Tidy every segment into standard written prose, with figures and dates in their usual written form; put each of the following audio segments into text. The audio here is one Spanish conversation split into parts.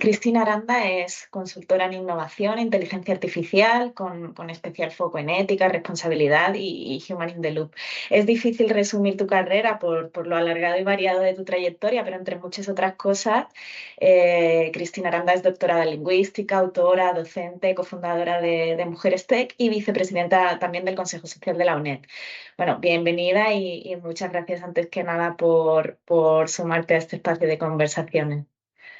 Cristina Aranda es consultora en innovación e inteligencia artificial con especial foco en ética, responsabilidad y Human in the Loop. Es difícil resumir tu carrera por lo alargado y variado de tu trayectoria, pero entre muchas otras cosas, Cristina Aranda es doctora en lingüística, autora, docente, cofundadora de Mujeres Tech y vicepresidenta también del Consejo Social de la UNED. Bueno, bienvenida y muchas gracias antes que nada por sumarte a este espacio de conversaciones.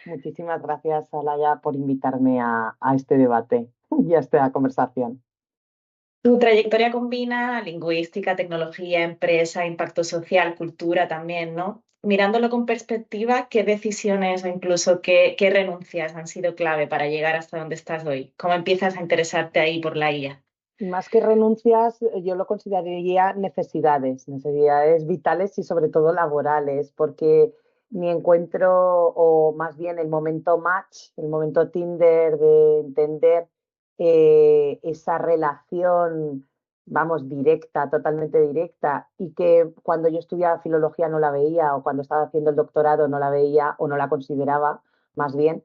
Muchísimas gracias, Alaya, por invitarme a este debate y a esta conversación. Tu trayectoria combina lingüística, tecnología, empresa, impacto social, cultura también, ¿no? Mirándolo con perspectiva, ¿qué decisiones o incluso qué renuncias han sido clave para llegar hasta donde estás hoy? ¿Cómo empiezas a interesarte ahí por la IA? Más que renuncias, yo lo consideraría necesidades vitales y sobre todo laborales, porque mi encuentro, o más bien el momento match, el momento Tinder de entender esa relación, vamos, directa, totalmente directa, y que cuando yo estudiaba filología no la veía, o cuando estaba haciendo el doctorado no la veía o no la consideraba, más bien,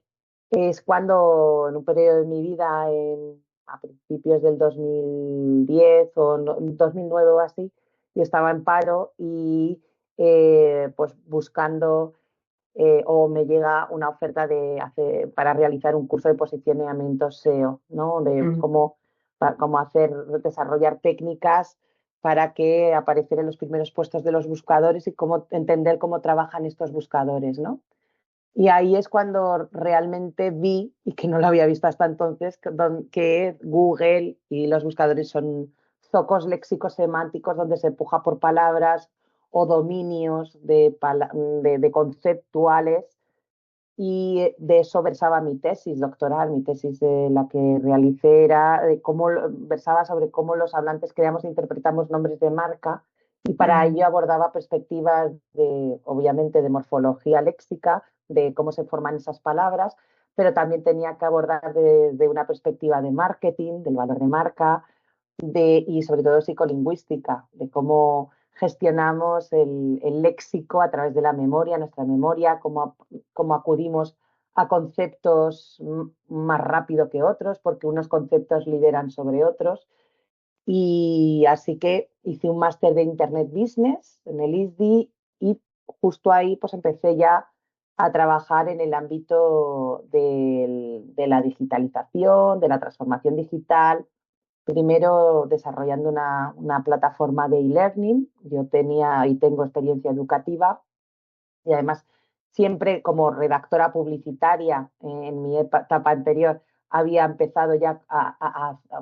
es cuando en un periodo de mi vida, a principios del 2010 o 2009 o así, yo estaba en paro y pues buscando o me llega una oferta para realizar un curso de posicionamiento SEO, ¿no? De Mm. cómo desarrollar técnicas para que aparecieran los primeros puestos de los buscadores y cómo entender cómo trabajan estos buscadores, ¿no? Y ahí es cuando realmente vi, y que no lo había visto hasta entonces, que Google y los buscadores son zocos léxicos semánticos donde se empuja por palabras o dominios de conceptuales. Y de eso versaba mi tesis doctoral. Mi tesis la que realicé era de versaba sobre cómo los hablantes creamos e interpretamos nombres de marca, y para Mm. ello abordaba perspectivas obviamente, de morfología léxica, de cómo se forman esas palabras, pero también tenía que abordar de una perspectiva de marketing, del valor de marca, y sobre todo psicolingüística, de cómo gestionamos el léxico a través de la memoria, nuestra memoria, cómo acudimos a conceptos más rápido que otros, porque unos conceptos lideran sobre otros. Y así que hice un máster de Internet Business en el ISDI, y justo ahí pues empecé ya a trabajar en el ámbito de la digitalización, de la transformación digital. Primero desarrollando una plataforma de e-learning. Yo tenía y tengo experiencia educativa, y además siempre como redactora publicitaria, en mi etapa anterior había empezado ya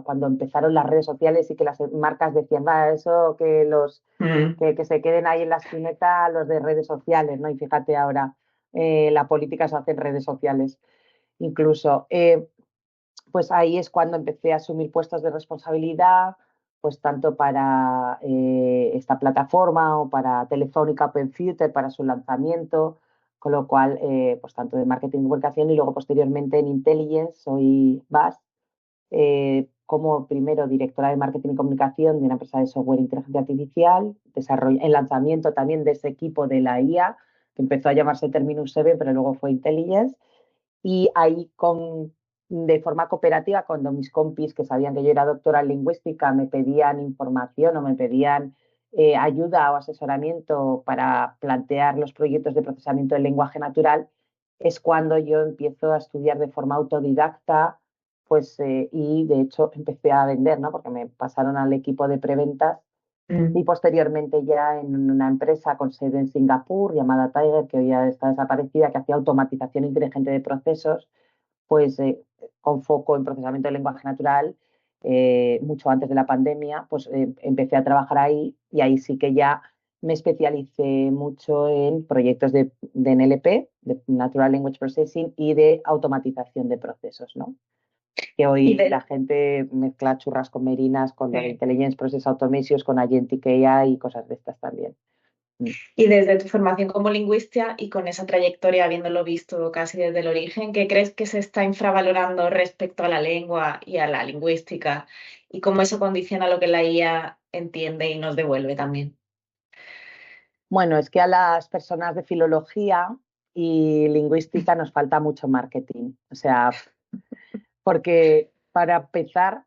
cuando empezaron las redes sociales y que las marcas decían, va, eso Mm. que se queden ahí en la esquineta los de redes sociales, ¿no? Y fíjate ahora, la política se hace en redes sociales incluso. Pues ahí es cuando empecé a asumir puestos de responsabilidad, pues tanto para esta plataforma o para Telefónica Open Future, para su lanzamiento, con lo cual, pues tanto de marketing y comunicación, y luego posteriormente en Intelligence, soy VAS, como primero directora de marketing y comunicación de una empresa de software e inteligencia artificial, el lanzamiento también de ese equipo de la IA, que empezó a llamarse Terminus 7, pero luego fue Intelligence. Y ahí de forma cooperativa, cuando mis compis que sabían que yo era doctora en lingüística me pedían información o me pedían ayuda o asesoramiento para plantear los proyectos de procesamiento del lenguaje natural, es cuando yo empiezo a estudiar de forma autodidacta, pues, y de hecho empecé a vender, ¿no? Porque me pasaron al equipo de preventas, y Mm. posteriormente ya en una empresa con sede en Singapur llamada Tiger, que hoy ya está desaparecida, que hacía automatización inteligente de procesos, pues con foco en procesamiento del lenguaje natural. Mucho antes de la pandemia, pues empecé a trabajar ahí, y ahí sí que ya me especialicé mucho en proyectos de NLP, de Natural Language Processing, y de automatización de procesos, ¿no? Que Y, hoy la de- gente mezcla churras con merinas con lo de sí. Intelligence Process Automation, con Agentic AI y cosas de estas también. Mm. Y desde tu formación como lingüista y con esa trayectoria, habiéndolo visto casi desde el origen, ¿qué crees que se está infravalorando respecto a la lengua y a la lingüística? Y cómo eso condiciona lo que la IA entiende y nos devuelve también. Bueno, es que a las personas de filología y lingüística nos falta mucho marketing. O sea, porque para empezar,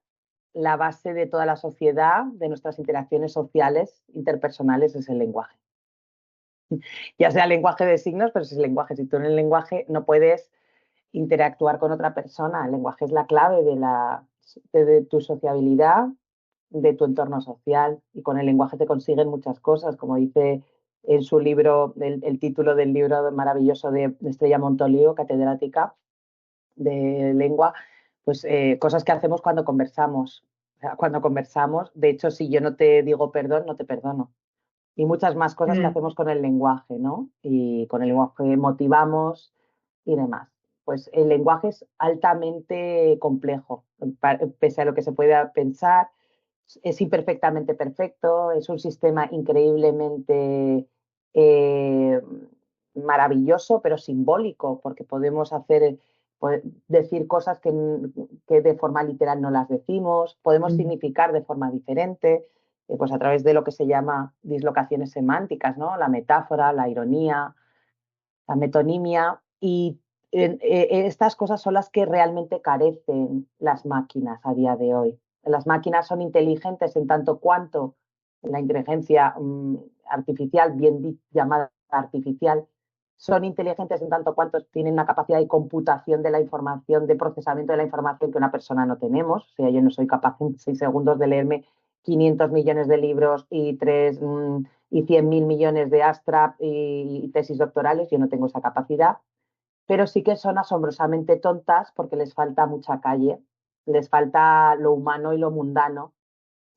la base de toda la sociedad, de nuestras interacciones sociales, interpersonales, es el lenguaje. Ya sea lenguaje de signos, pero si es lenguaje, si tú en el lenguaje no puedes interactuar con otra persona, el lenguaje es la clave de tu sociabilidad, de tu entorno social, y con el lenguaje te consiguen muchas cosas, como dice en su libro, el título del libro maravilloso de Estrella Montoliu, catedrática de lengua, pues cosas que hacemos cuando conversamos. O sea, cuando conversamos, de hecho, si yo no te digo perdón, no te perdono. Y muchas más cosas que Mm, hacemos con el lenguaje, ¿no? Y con el lenguaje motivamos y demás. Pues el lenguaje es altamente complejo, pese a lo que se pueda pensar, es imperfectamente perfecto, es un sistema increíblemente eh, maravilloso, pero simbólico, porque podemos decir cosas que de forma literal no las decimos, podemos mm, significar de forma diferente, pues a través de lo que se llama dislocaciones semánticas, ¿no? La metáfora, la ironía, la metonimia, y estas cosas son las que realmente carecen las máquinas a día de hoy. Las máquinas son inteligentes en tanto cuanto la inteligencia artificial, llamada artificial, son inteligentes en tanto cuanto tienen una capacidad de computación de la información, de procesamiento de la información que una persona no tenemos. O sea, yo no soy capaz en 6 segundos de leerme 500 millones de libros y 100.000 millones de abstract y tesis doctorales, yo no tengo esa capacidad, pero sí que son asombrosamente tontas porque les falta mucha calle, les falta lo humano y lo mundano,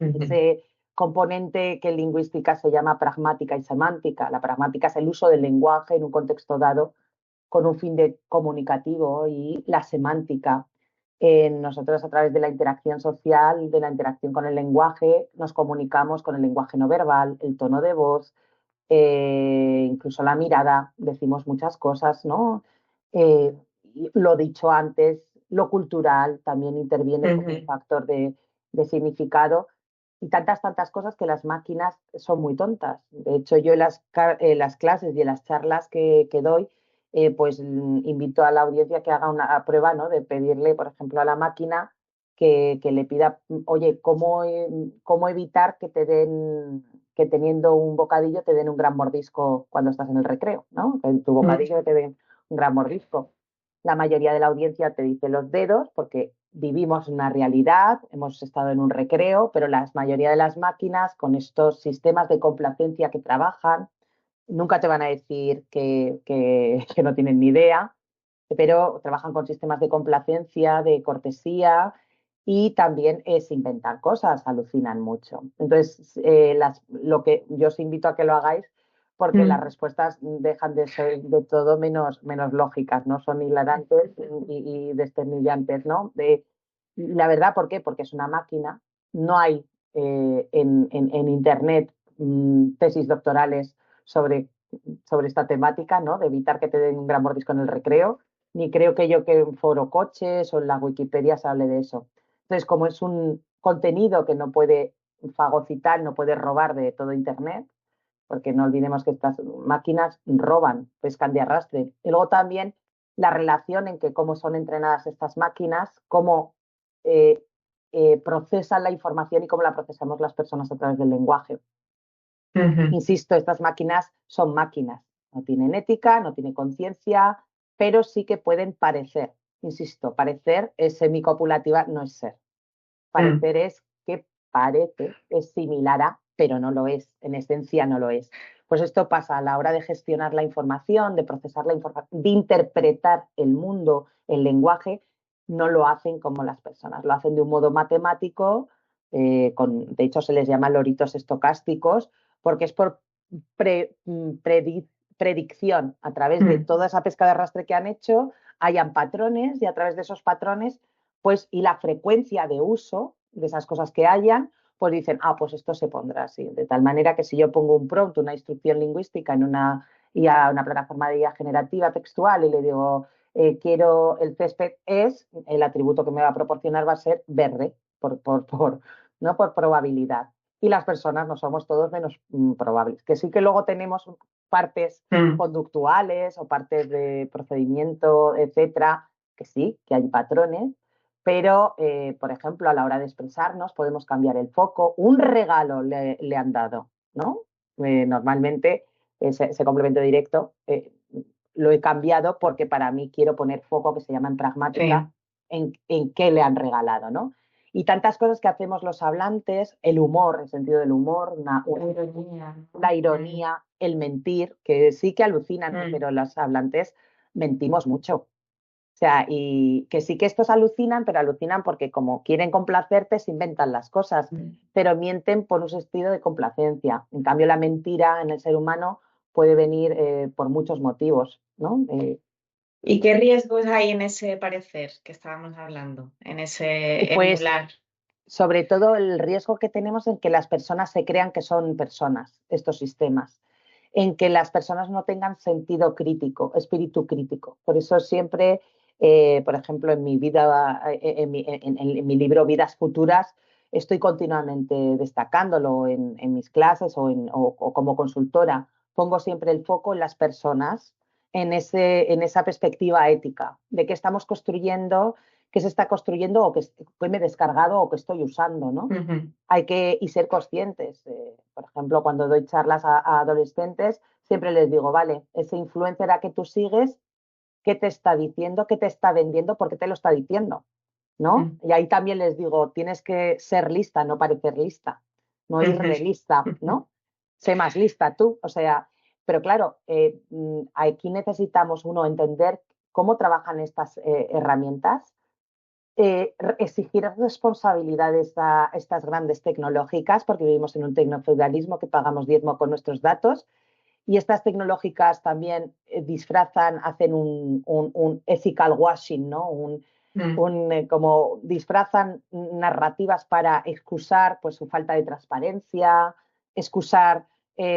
ujú, ese componente que en lingüística se llama pragmática y semántica. La pragmática es el uso del lenguaje en un contexto dado con un fin de comunicativo, y la semántica. Nosotros a través de la interacción social, de la interacción con el lenguaje, nos comunicamos con el lenguaje no verbal, el tono de voz, incluso la mirada, decimos muchas cosas, ¿no? Eh, lo dicho antes, lo cultural también interviene como un ujú, factor de significado, y tantas cosas que las máquinas son muy tontas. De hecho, yo en las clases y en las charlas que doy, pues invito a la audiencia que haga una prueba, ¿no? De pedirle, por ejemplo, a la máquina que le pida, oye, ¿cómo evitar que teniendo un bocadillo te den un gran mordisco cuando estás en el recreo, ¿no? Que en tu mm, bocadillo te den un gran mordisco. La mayoría de la audiencia te dice los dedos porque vivimos una realidad, hemos estado en un recreo, pero la mayoría de las máquinas con estos sistemas de complacencia que trabajan, nunca te van a decir que no tienen ni idea, pero trabajan con sistemas de complacencia, de cortesía, y también se inventan cosas, alucinan mucho. Entonces, lo que yo os invito a que lo hagáis, porque las mm, respuestas dejan de ser de todo menos lógicas, ¿no? Son hilarantes y desternillantes, ¿no? La verdad, ¿por qué? Porque es una máquina, no hay en Internet tesis doctorales sobre, sobre esta temática, ¿no? De evitar que te den un gran mordisco en el recreo, ni creo que en Foro Coches o en la Wikipedia se hable de eso. Entonces, como es un contenido que no puede fagocitar, no puede robar de todo Internet, porque no olvidemos que estas máquinas roban, pescan de arrastre. Y luego también la relación en que cómo son entrenadas estas máquinas, cómo eh, procesan la información y cómo la procesamos las personas a través del lenguaje. ujú, Insisto, estas máquinas son máquinas, no tienen ética, no tienen conciencia, pero sí que pueden parecer. Insisto, parecer es semicopulativa, no es ser. mm, Parecer es que parece, es similar a, pero no lo es, en esencia no lo es. Pues esto pasa a la hora de gestionar la información, de procesar la información, de interpretar el mundo, el lenguaje, no lo hacen como las personas, lo hacen de un modo matemático, de hecho se les llama loritos estocásticos, porque es por pre, predi, predicción, a través de mm, toda esa pesca de arrastre que han hecho, hayan patrones, y a través de esos patrones pues, y la frecuencia de uso de esas cosas que hayan, pues dicen, pues esto se pondrá así. De tal manera que si yo pongo un prompt, una instrucción lingüística y a una plataforma de IA generativa textual, y le digo, quiero el césped el atributo que me va a proporcionar va a ser verde, ¿no? Por probabilidad. y las personas no somos todos menos probables. Que sí que luego tenemos partes Mm. conductuales o partes de procedimiento, etcétera, que sí, que hay patrones, pero, por ejemplo, a la hora de expresarnos podemos cambiar el foco. Un regalo le han dado, ¿no? Normalmente ese complemento directo lo he cambiado porque para mí quiero poner foco, que se llama en Sí, pragmática, en qué le han regalado, ¿no? Y tantas cosas que hacemos los hablantes, el humor, el sentido del humor, la ironía, la ¿no? ironía, el mentir, que sí que alucinan, Mm. pero los hablantes mentimos mucho. O sea, y que sí que estos alucinan, pero alucinan porque como quieren complacerte, se inventan las cosas, Mm. pero mienten por un sentido de complacencia. En cambio, la mentira en el ser humano puede venir por muchos motivos, ¿no? ¿Y qué riesgos hay en ese parecer que estábamos hablando, en ese Pues emular? sobre todo el riesgo que tenemos en que las personas se crean que son personas, estos sistemas, en que las personas no tengan sentido crítico, espíritu crítico. Por eso siempre, por ejemplo, en mi vida, en mi libro Vidas Futuras, estoy continuamente destacándolo en mis clases o como consultora. Pongo siempre el foco en las personas, en esa perspectiva ética, de qué estamos construyendo, qué se está construyendo o qué me he descargado o qué estoy usando, ¿no? Ujú. Hay que y ser conscientes. Por ejemplo, cuando doy charlas a adolescentes, siempre les digo, vale, ese influencer a que tú sigues, ¿qué te está diciendo? ¿Qué te está vendiendo? ¿Por qué te lo está diciendo? ¿No? Mm. Y ahí también les digo, tienes que ser lista, no parecer lista, no ir Ujú. relista, ¿no? Sé más lista tú. O sea, pero claro, aquí necesitamos uno entender cómo trabajan estas herramientas, exigir responsabilidades a estas grandes tecnológicas, porque vivimos en un tecnofeudalismo que pagamos diezmo con nuestros datos, y estas tecnológicas también disfrazan, hacen un ethical washing, ¿no? Mm. Como disfrazan narrativas para excusar pues, su falta de transparencia, excusar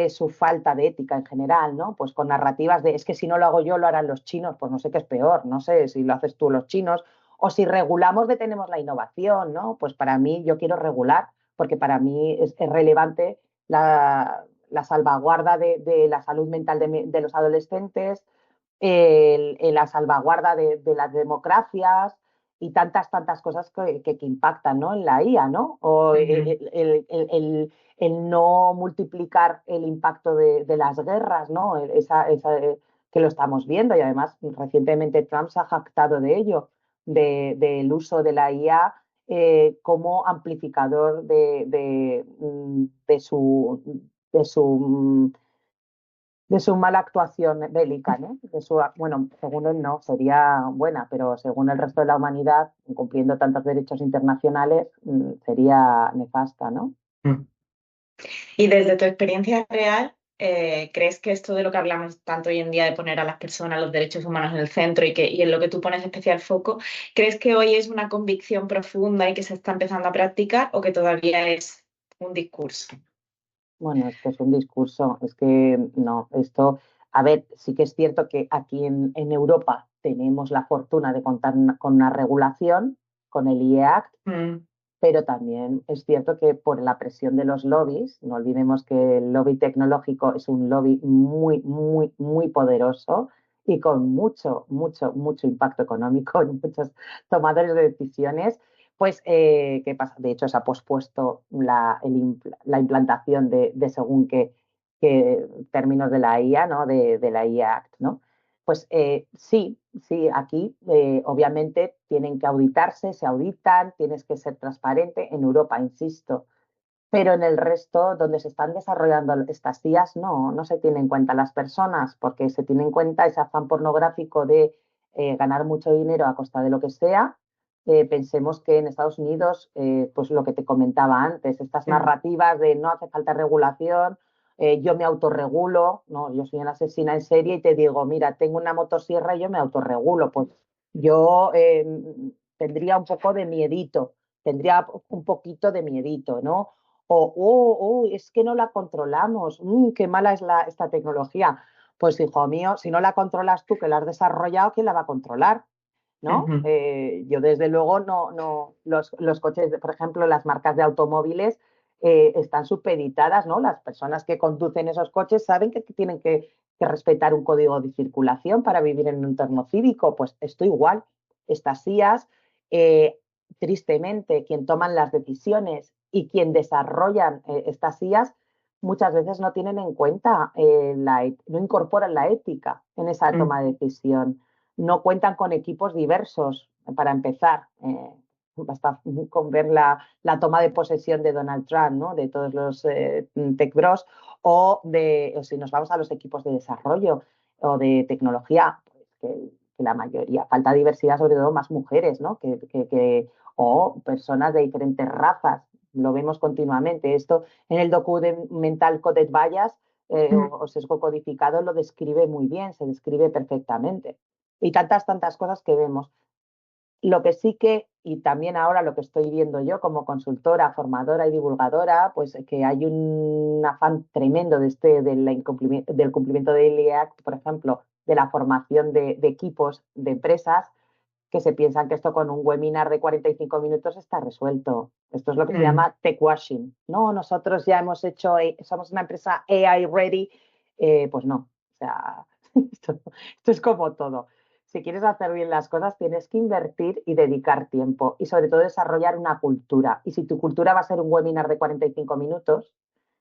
su falta de ética en general, ¿no? Pues con narrativas de es que si no lo hago yo, lo harán los chinos, pues no sé qué es peor, no sé si lo haces tú los chinos, o si regulamos detenemos la innovación, ¿no? Pues para mí yo quiero regular, porque para mí es relevante la salvaguarda de la salud mental de los adolescentes, la salvaguarda de las democracias y tantas cosas que impactan, ¿no? En la IA, ¿no? O Ujú. el no multiplicar el impacto de las guerras, ¿no? Que lo estamos viendo y además recientemente Trump se ha jactado de ello, del uso de la IA como amplificador de su de su mala actuación bélica, ¿no? Bueno, según él no, sería buena, pero según el resto de la humanidad, incumpliendo tantos derechos internacionales, sería nefasta, ¿no? Mm. Y desde tu experiencia real, ¿crees que esto de lo que hablamos tanto hoy en día de poner a las personas, los derechos humanos en el centro y en lo que tú pones especial foco, crees que hoy es una convicción profunda y que se está empezando a practicar o que todavía es un discurso? Bueno, es que es un discurso, es que no, esto, a ver, sí que es cierto que aquí en Europa tenemos la fortuna de contar con una regulación, con el IE Act, Mm. pero también es cierto que por la presión de los lobbies, no olvidemos que el lobby tecnológico es un lobby muy poderoso y con mucho impacto económico en muchos tomadores de decisiones, pues, ¿qué pasa? De hecho, se ha pospuesto la implantación de según qué términos de la IA, ¿no? De la IA Act, ¿no? Pues sí, aquí obviamente tienen que auditarse, se auditan, tienes que ser transparente. En Europa, insisto, pero en el resto, donde se están desarrollando estas IAs, no se tiene en cuenta las personas, porque se tiene en cuenta ese afán pornográfico de ganar mucho dinero a costa de lo que sea. Pensemos que en Estados Unidos, pues lo que te comentaba antes, estas Mm. narrativas de no hace falta regulación, yo me autorregulo, no, yo soy una asesina en serie y te digo, mira, tengo una motosierra y yo me autorregulo, pues yo tendría un poco de miedito, tendría un poquito de miedito, ¿no? Es que no la controlamos, qué mala es esta tecnología. Pues hijo mío, si no la controlas tú, que la has desarrollado, ¿quién la va a controlar? ¿No? Ujú. Yo desde luego no, los coches, por ejemplo, las marcas de automóviles, están supeditadas, ¿no? Las personas que conducen esos coches saben que tienen que respetar un código de circulación para vivir en un entorno cívico. Pues esto igual, estas IAs, eh, tristemente, quien toman las decisiones y quien desarrollan estas IAs muchas veces no tienen en cuenta, no incorporan la ética en esa Mm. toma de decisión, no cuentan con equipos diversos para empezar. Basta con ver la toma de posesión de Donald Trump, ¿no? De todos los tech bros, o si nos vamos a los equipos de desarrollo o de tecnología, pues que la mayoría, falta diversidad, sobre todo más mujeres, ¿no? O personas de diferentes razas, lo vemos continuamente. Esto en el documental Coded Bias Mm. o sesgo codificado lo describe muy bien, se describe perfectamente. Y tantas cosas que vemos. Lo que sí que, y también ahora lo que estoy viendo yo como consultora, formadora y divulgadora, pues que hay un afán tremendo del cumplimiento del EA Act, por ejemplo, de la formación de equipos de empresas que se piensan que esto con un webinar de 45 minutos está resuelto. Esto es lo que se Mm. llama tech washing. No, nosotros ya hemos hecho, somos una empresa AI ready. Pues no, o sea, esto es como todo. Si quieres hacer bien las cosas, tienes que invertir y dedicar tiempo y sobre todo desarrollar una cultura. Y si tu cultura va a ser un webinar de 45 minutos,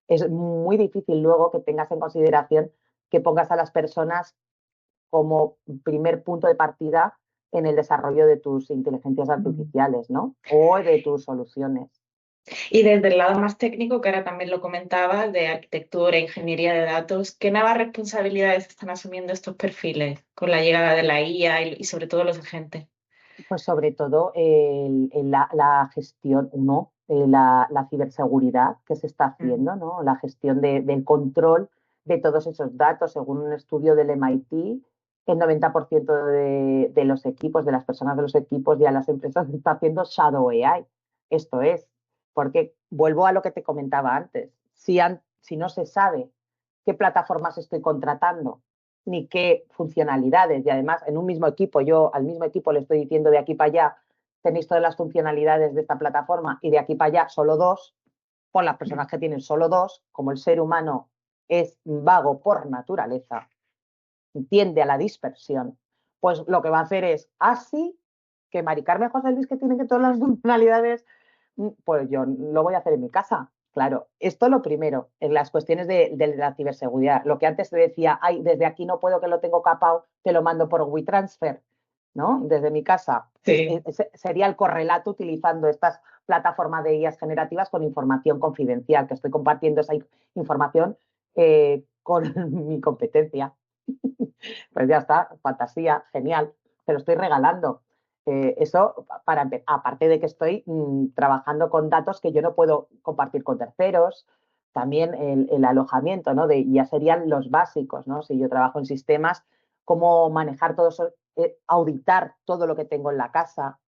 es muy difícil luego que tengas en consideración que pongas a las personas como primer punto de partida en el desarrollo de tus inteligencias Mm. artificiales, ¿no? O de tus soluciones. Y desde el lado más técnico, que ahora también lo comentaba, de arquitectura e ingeniería de datos, ¿qué nuevas responsabilidades están asumiendo estos perfiles con la llegada de la IA y sobre todo los agentes? Pues sobre todo la gestión, uno, la ciberseguridad que se está Mm. haciendo, ¿no? La gestión del control de todos esos datos. Según un estudio del MIT, el 90% de los equipos, de las personas de los equipos y a las empresas está haciendo Shadow AI. Esto es, porque vuelvo a lo que te comentaba antes. Si no se sabe qué plataformas estoy contratando, ni qué funcionalidades. Y además, en un mismo equipo, yo al mismo equipo le estoy diciendo de aquí para allá, tenéis todas las funcionalidades de esta plataforma y de aquí para allá solo dos, con las personas que tienen solo dos, como el ser humano es vago por naturaleza, tiende a la dispersión, pues lo que va a hacer es así que Mari Carmen José Luis, que tiene que todas las funcionalidades, pues yo lo voy a hacer en mi casa. Claro, esto lo primero, en las cuestiones de la ciberseguridad. Lo que antes te decía, ay, desde aquí no puedo que lo tengo capado, te lo mando por WeTransfer, ¿no? Desde mi casa. Sí. Sería el correlato utilizando estas plataformas de IAs generativas con información confidencial, que estoy compartiendo esa información con mi competencia. Pues ya está, fantasía, genial, te lo estoy regalando. Eso, aparte de que estoy trabajando con datos que yo no puedo compartir con terceros, también el alojamiento, ¿no? Ya serían los básicos, ¿no? Si yo trabajo en sistemas, cómo manejar todo eso, auditar todo lo que tengo en la casa,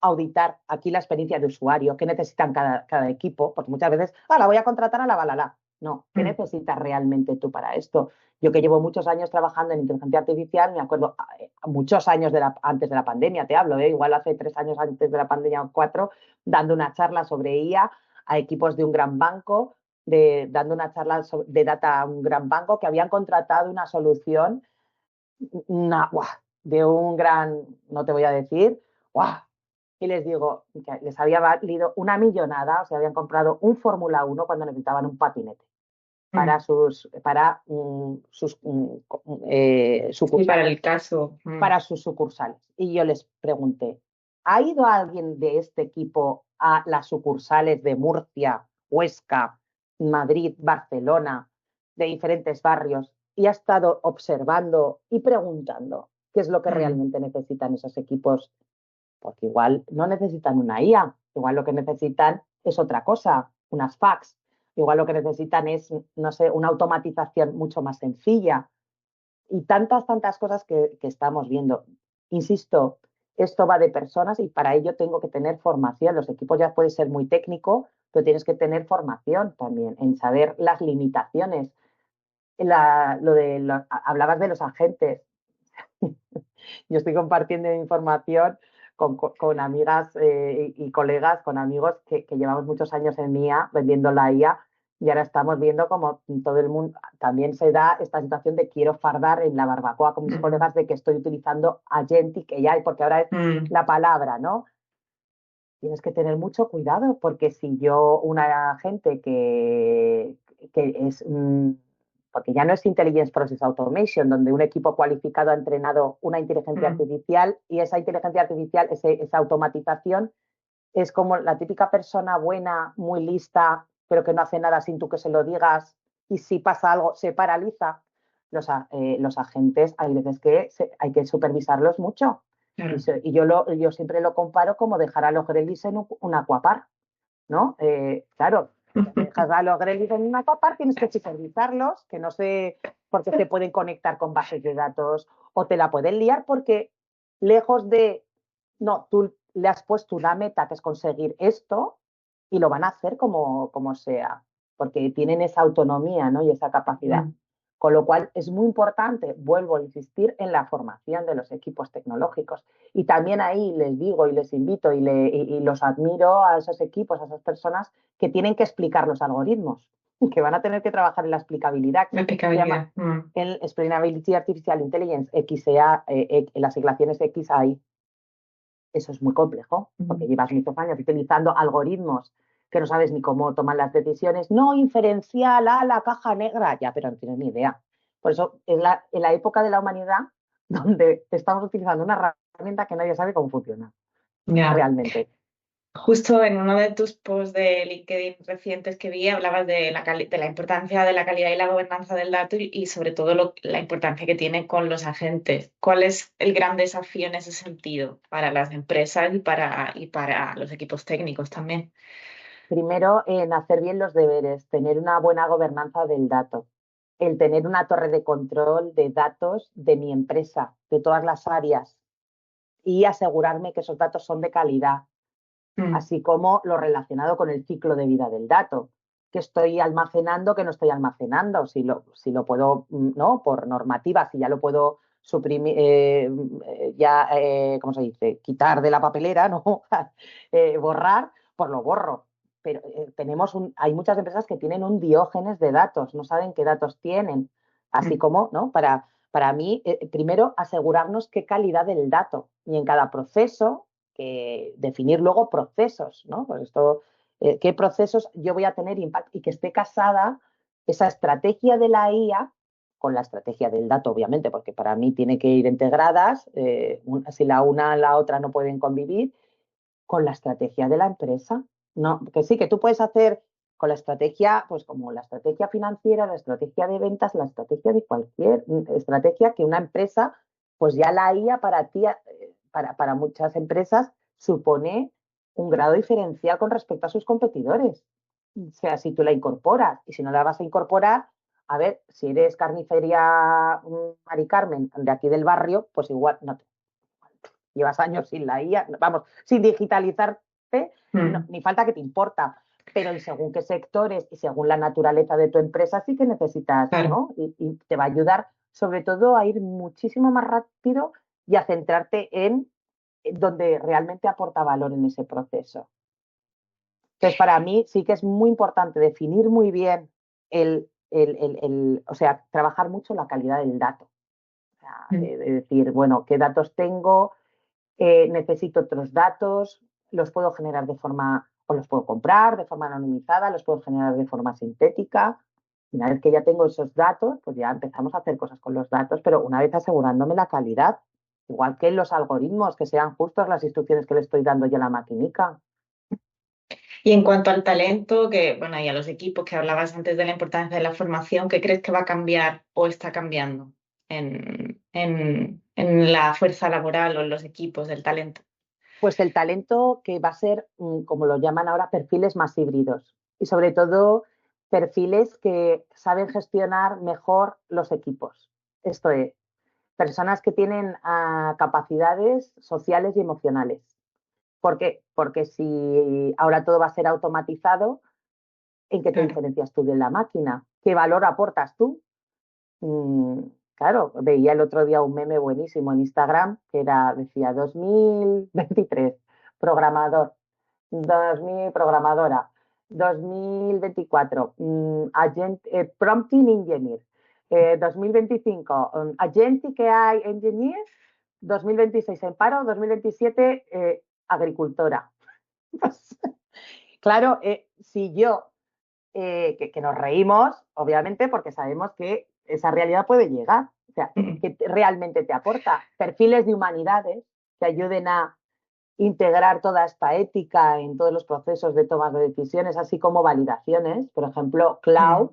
auditar aquí la experiencia de usuario, qué necesitan cada equipo, porque muchas veces, la voy a contratar a la balala. No, ¿qué Mm. necesitas realmente tú para esto? Yo que llevo muchos años trabajando en inteligencia artificial, me acuerdo, muchos años antes de la pandemia, te hablo, igual hace 3 años antes de la pandemia o 4, dando una charla sobre IA a equipos de un gran banco, dando una charla de data a un gran banco que habían contratado una solución una, de un gran, no te voy a decir, ¡guau! Y les digo que les había valido una millonada, o sea, habían comprado un Fórmula 1 cuando necesitaban un patinete Mm. Sí, para el caso. Mm. para sus sucursales. Y yo les pregunté, ¿ha ido alguien de este equipo a las sucursales de Murcia, Huesca, Madrid, Barcelona, de diferentes barrios y ha estado observando y preguntando qué es lo que Mm. realmente necesitan esos equipos? Porque igual no necesitan una IA, igual lo que necesitan es otra cosa, unas fax, igual lo que necesitan es, no sé, una automatización mucho más sencilla y tantas cosas que estamos viendo. Insisto, esto va de personas y para ello tengo que tener formación. Los equipos ya puede ser muy técnico, pero tienes que tener formación también en saber las limitaciones. Hablabas de los agentes. Yo estoy compartiendo información con amigas y colegas, con amigos que llevamos muchos años en IA vendiendo la IA y ahora estamos viendo como todo el mundo también se da esta situación de quiero fardar en la barbacoa con mis colegas de que estoy utilizando Agentic AI, porque ahora es la palabra, ¿no? Tienes que tener mucho cuidado porque si yo, una gente que es, porque ya no es Intelligence Process Automation, donde un equipo cualificado ha entrenado una inteligencia artificial y esa inteligencia artificial, esa automatización, es como la típica persona buena, muy lista, pero que no hace nada sin tú que se lo digas y si pasa algo se paraliza. Los agentes hay veces que hay que supervisarlos mucho. Claro. Y yo siempre lo comparo como dejar a los grelis en un aquapar, ¿no? Claro, dejas a los grelis en un aquapar, tienes que supervisarlos, que no sé, porque se pueden conectar con bases de datos o te la pueden liar porque lejos de, no, tú le has puesto una meta que es conseguir esto y lo van a hacer como sea, porque tienen esa autonomía, ¿no? Y esa capacidad. Con lo cual es muy importante, vuelvo a insistir, en la formación de los equipos tecnológicos. Y también ahí les digo y les invito y los admiro a esos equipos, a esas personas que tienen que explicar los algoritmos, que van a tener que trabajar en la explicabilidad. La Se llama aplicabilidad. el Explainability Artificial Intelligence, XEA, las siglaciones XAI. Eso es muy complejo, porque llevas muchos años utilizando algoritmos que no sabes ni cómo toman las decisiones. No inferencial a la caja negra, ya, pero no tienes ni idea. Por eso, en la época de la humanidad, donde estamos utilizando una herramienta que nadie sabe cómo funciona Ya. realmente. Justo en uno de tus posts de LinkedIn recientes que vi, hablabas de de la importancia de la calidad y la gobernanza del dato y sobre todo la importancia que tiene con los agentes. ¿Cuál es el gran desafío en ese sentido para las empresas y para los equipos técnicos también? Primero, en hacer bien los deberes, tener una buena gobernanza del dato, el tener una torre de control de datos de mi empresa, de todas las áreas, y asegurarme que esos datos son de calidad, así como lo relacionado con el ciclo de vida del dato, que estoy almacenando, que no estoy almacenando, si lo puedo, ¿no? Por normativa, si ya lo puedo suprimir, ¿cómo se dice? Quitar de la papelera, ¿no? Borrar, pues lo borro. Pero hay muchas empresas que tienen un diógenes de datos, no saben qué datos tienen, así como, ¿no? Para mí, primero, asegurarnos qué calidad del dato y en cada proceso que definir luego procesos, ¿no? Pues esto, qué procesos yo voy a tener impacto y que esté casada esa estrategia de la IA con la estrategia del dato, obviamente, porque para mí tiene que ir integradas, si la una la otra no pueden convivir, con la estrategia de la empresa. No, que sí, que tú puedes hacer con la estrategia, pues como la estrategia financiera, la estrategia de ventas, la estrategia de cualquier estrategia que una empresa, pues ya la IA para ti, para muchas empresas, supone un grado diferencial con respecto a sus competidores. O sea, si tú la incorporas y si no la vas a incorporar, a ver, si eres carnicería Mari Carmen de aquí del barrio, pues igual no te llevas años sin la IA, vamos, sin digitalizarte, ni falta que te importa. Pero en según qué sectores y según la naturaleza de tu empresa sí que necesitas, Claro. ¿no? Y te va a ayudar sobre todo a ir muchísimo más rápido y a centrarte en donde realmente aporta valor en ese proceso. Entonces, para mí sí que es muy importante definir muy bien o sea, trabajar mucho la calidad del dato. O sea, de decir, bueno, ¿qué datos tengo? Necesito otros datos, los puedo generar o los puedo comprar de forma anonimizada, los puedo generar de forma sintética. Una vez que ya tengo esos datos, pues ya empezamos a hacer cosas con los datos, pero una vez asegurándome la calidad, igual que los algoritmos, que sean justos las instrucciones que le estoy dando yo a la maquinica. Y en cuanto al talento, que, bueno, y a los equipos que hablabas antes de la importancia de la formación, ¿qué crees que va a cambiar o está cambiando en la fuerza laboral o en los equipos del talento? Pues el talento que va a ser, como lo llaman ahora, perfiles más híbridos y sobre todo perfiles que saben gestionar mejor los equipos. Esto es, personas que tienen capacidades sociales y emocionales. ¿Por qué? Porque si ahora todo va a ser automatizado, ¿en qué te Claro. diferencias tú de la máquina? ¿Qué valor aportas tú? Claro, veía el otro día un meme buenísimo en Instagram que decía 2023, programador, 2000, programadora, 2024, prompting engineer, 2025, agentic AI engineer, 2026 en paro, 2027 agricultora. Claro, si yo que nos reímos, obviamente, porque sabemos que esa realidad puede llegar. O sea, que realmente te aporta perfiles de humanidades que ayuden a integrar toda esta ética en todos los procesos de toma de decisiones, así como validaciones. Por ejemplo, Cloud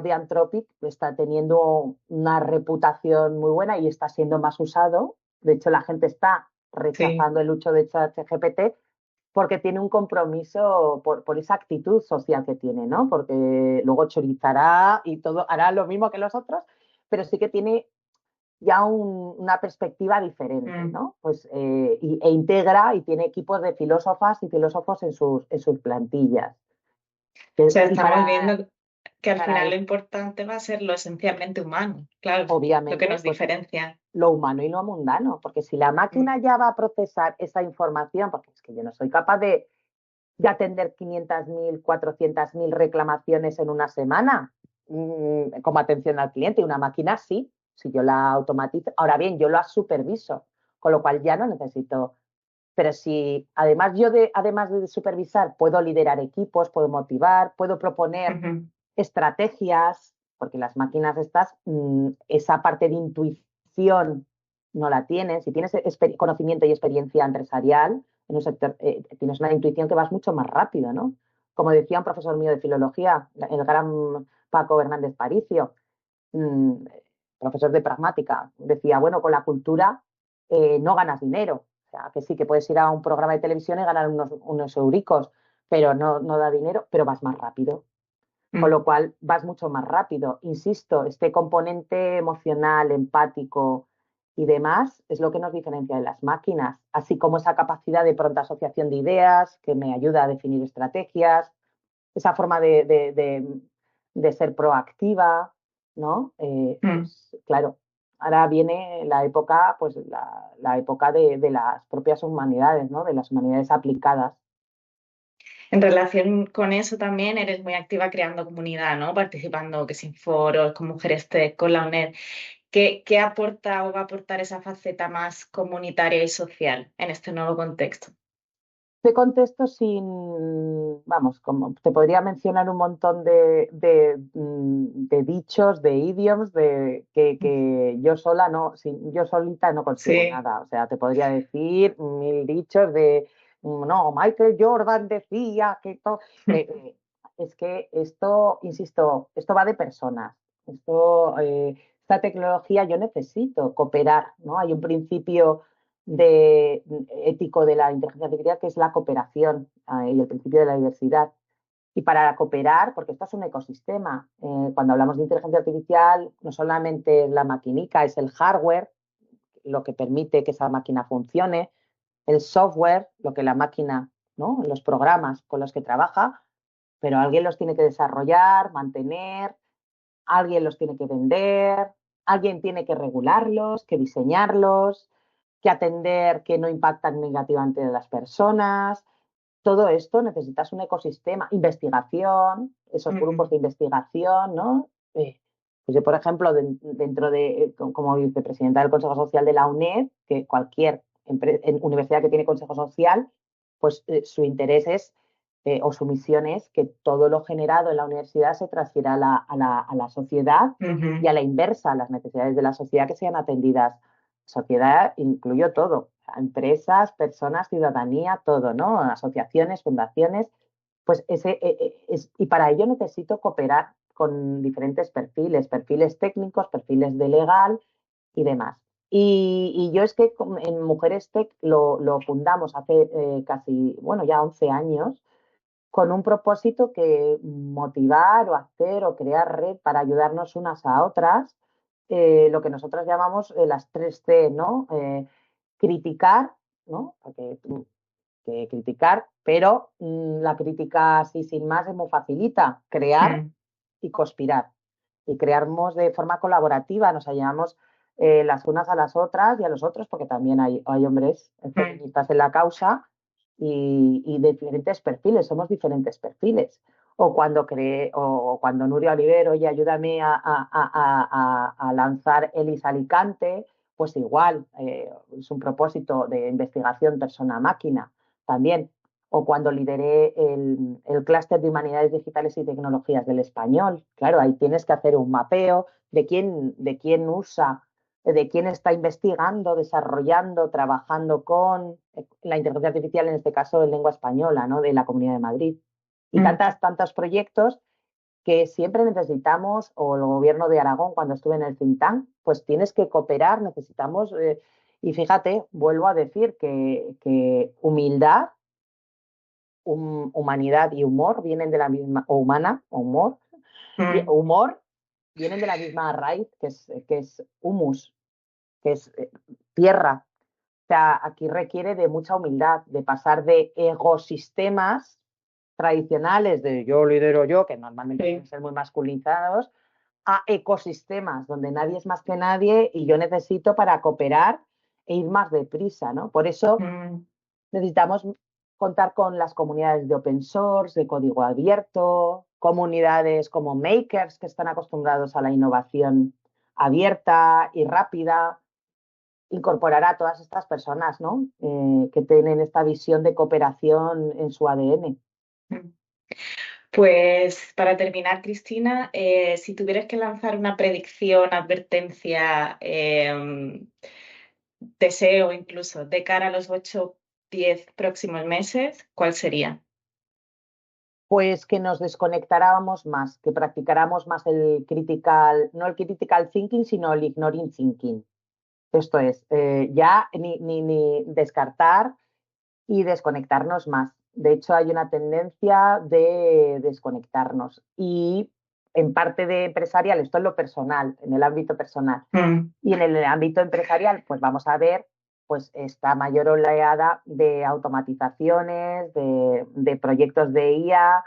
de Anthropic está teniendo una reputación muy buena y está siendo más usado. De hecho, la gente está Sí. rechazando el uso de ChatGPT porque tiene un compromiso por esa actitud social que tiene, ¿no? Porque luego chorizará y todo, hará lo mismo que los otros, pero sí que tiene ya una perspectiva diferente, Mm. ¿no? Pues, e integra y tiene equipos de filósofas y filósofos en sus plantillas. O sea, Y estamos viendo que al para final lo es, importante va a ser lo esencialmente humano, claro, lo que obviamente, nos pues diferencia. lo humano y lo mundano, porque si la Mm. máquina ya va a procesar esa información, porque es que yo no soy capaz de atender 500.000, 400.000 reclamaciones en una semana, como atención al cliente. Y una máquina sí, si yo la automatizo. Ahora bien, yo la superviso, con lo cual ya no necesito. Pero si además además de supervisar, puedo liderar equipos, puedo motivar, puedo proponer Ujú. estrategias, porque las máquinas estas, esa parte de intuición no la tienen. Si tienes conocimiento y experiencia empresarial en un sector, tienes una intuición que vas mucho más rápido, ¿no? Como decía un profesor mío de filología, el gran Paco Hernández Paricio, mmm, profesor de pragmática, decía, bueno, con la cultura no ganas dinero. O sea, que sí, que puedes ir a un programa de televisión y ganar unos euricos, pero no da dinero, pero vas más rápido, con Mm. lo cual vas mucho más rápido. Insisto, este componente emocional, empático y demás es lo que nos diferencia de las máquinas, así como esa capacidad de pronta asociación de ideas que me ayuda a definir estrategias, esa forma de ser proactiva, ¿no? Mm. Pues claro, ahora viene la época, pues la época de las propias humanidades, ¿no? De las humanidades aplicadas. En relación con eso también eres muy activa creando comunidad, ¿no? Participando que sin foros, con Mujeres Tech, con la UNED. ¿Qué aporta o va a aportar esa faceta más comunitaria y social en este nuevo contexto? Te contesto sin, vamos, como te podría mencionar un montón de dichos, de idioms, que yo sola no, yo solita no consigo Sí. nada. O sea, te podría decir mil dichos de, no, Michael Jordan decía que todo. Es que esto, insisto, esto va de personas. Esta tecnología yo necesito cooperar, ¿no? Hay un principio ético de la inteligencia artificial, que es la cooperación y el principio de la diversidad. Y para cooperar, porque esto es un ecosistema, cuando hablamos de inteligencia artificial, no solamente la maquinica, es el hardware, lo que permite que esa máquina funcione, el software, lo que la máquina, ¿no? Los programas con los que trabaja, pero alguien los tiene que desarrollar, mantener, alguien los tiene que vender, alguien tiene que regularlos, que diseñarlos, que atender que no impactan negativamente en las personas. Todo esto necesitas un ecosistema, investigación, esos grupos Ujú. de investigación, ¿no? Pues yo, por ejemplo, dentro como vicepresidenta del Consejo Social de la UNED, que cualquier universidad que tiene Consejo Social, pues su interés es, o su misión es que todo lo generado en la universidad se transfiera a la sociedad y a Ujú. la inversa, las necesidades de la sociedad que sean atendidas. Sociedad incluyo todo, empresas, personas, ciudadanía, todo, ¿no? Asociaciones, fundaciones, pues y para ello necesito cooperar con diferentes perfiles, perfiles técnicos, perfiles de legal y demás. Y yo es que en Mujeres Tech lo fundamos hace casi, bueno, ya 11 años, con un propósito que motivar o hacer o crear red para ayudarnos unas a otras, lo que nosotros llamamos las 3C, ¿no? Criticar, ¿no? Porque, que criticar, pero la crítica así sin más es muy facilita, crear Mm. y conspirar. y creamos de forma colaborativa, nos ayudamos las unas a las otras y a los otros, porque también hay hombres Mm, feministas en la causa y de diferentes perfiles, somos diferentes perfiles. O cuando Nuria Oliver, oye, ayúdame a lanzar Elis Alicante, pues igual, es un propósito de investigación persona-máquina también. O cuando lideré el clúster de humanidades digitales y tecnologías del español. Claro, ahí tienes que hacer un mapeo de quién usa, de quién está investigando, desarrollando, trabajando con la inteligencia artificial, en este caso en lengua española, ¿no? De la Comunidad de Madrid. Y mm, tantos proyectos que siempre necesitamos, o el gobierno de Aragón, cuando estuve en el think tank, pues tienes que cooperar, necesitamos, y fíjate, vuelvo a decir que humildad, humanidad y humor vienen de la misma, o humana, humor, mm, humor vienen de la misma raíz, que es humus, que es tierra. O sea, aquí requiere de mucha humildad, de pasar de ecosistemas tradicionales de yo lidero yo, que normalmente suelen sí, ser muy masculinizados, a ecosistemas donde nadie es más que nadie y yo necesito para cooperar e ir más deprisa, ¿no? Por eso mm, necesitamos contar con las comunidades de open source, de código abierto, comunidades como makers que están acostumbrados a la innovación abierta y rápida, incorporar a todas estas personas, ¿no? Que tienen esta visión de cooperación en su ADN. mm. Pues para terminar, Cristina, si tuvieras que lanzar una predicción, advertencia, deseo incluso de cara a los 8, 10 próximos meses, ¿cuál sería? Pues que nos desconectáramos más, que practicáramos más el critical, no el critical thinking, sino el ignoring thinking. Esto es, ya ni descartar y desconectarnos más. De hecho, hay una tendencia de desconectarnos. Y en parte de empresarial, esto es lo personal, en el ámbito personal. Mm, Y en el ámbito empresarial, pues vamos a ver pues esta mayor oleada de automatizaciones, de proyectos de IA,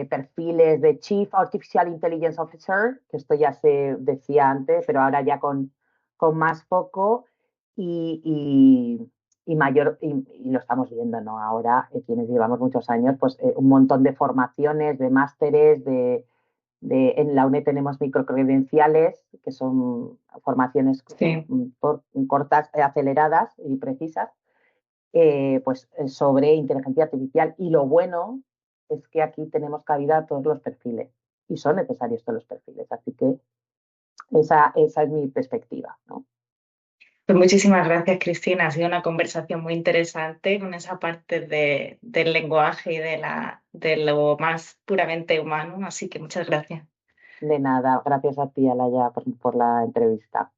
perfiles de Chief Artificial Intelligence Officer, que esto ya se decía antes, pero ahora ya con más foco y, y lo estamos viendo, ¿no? Ahora, quienes llevamos muchos años, pues un montón de formaciones, de másteres, en la UNED tenemos microcredenciales, que son formaciones sí. cortas, aceleradas y precisas, sobre inteligencia artificial. Y lo bueno es que aquí tenemos cabida a todos los perfiles y son necesarios todos los perfiles. Así que esa es mi perspectiva, ¿no? Pues muchísimas gracias, Cristina. Ha sido una conversación muy interesante con esa parte del lenguaje y de lo más puramente humano. Así que muchas gracias. De nada, gracias a ti, Alaya, por la entrevista.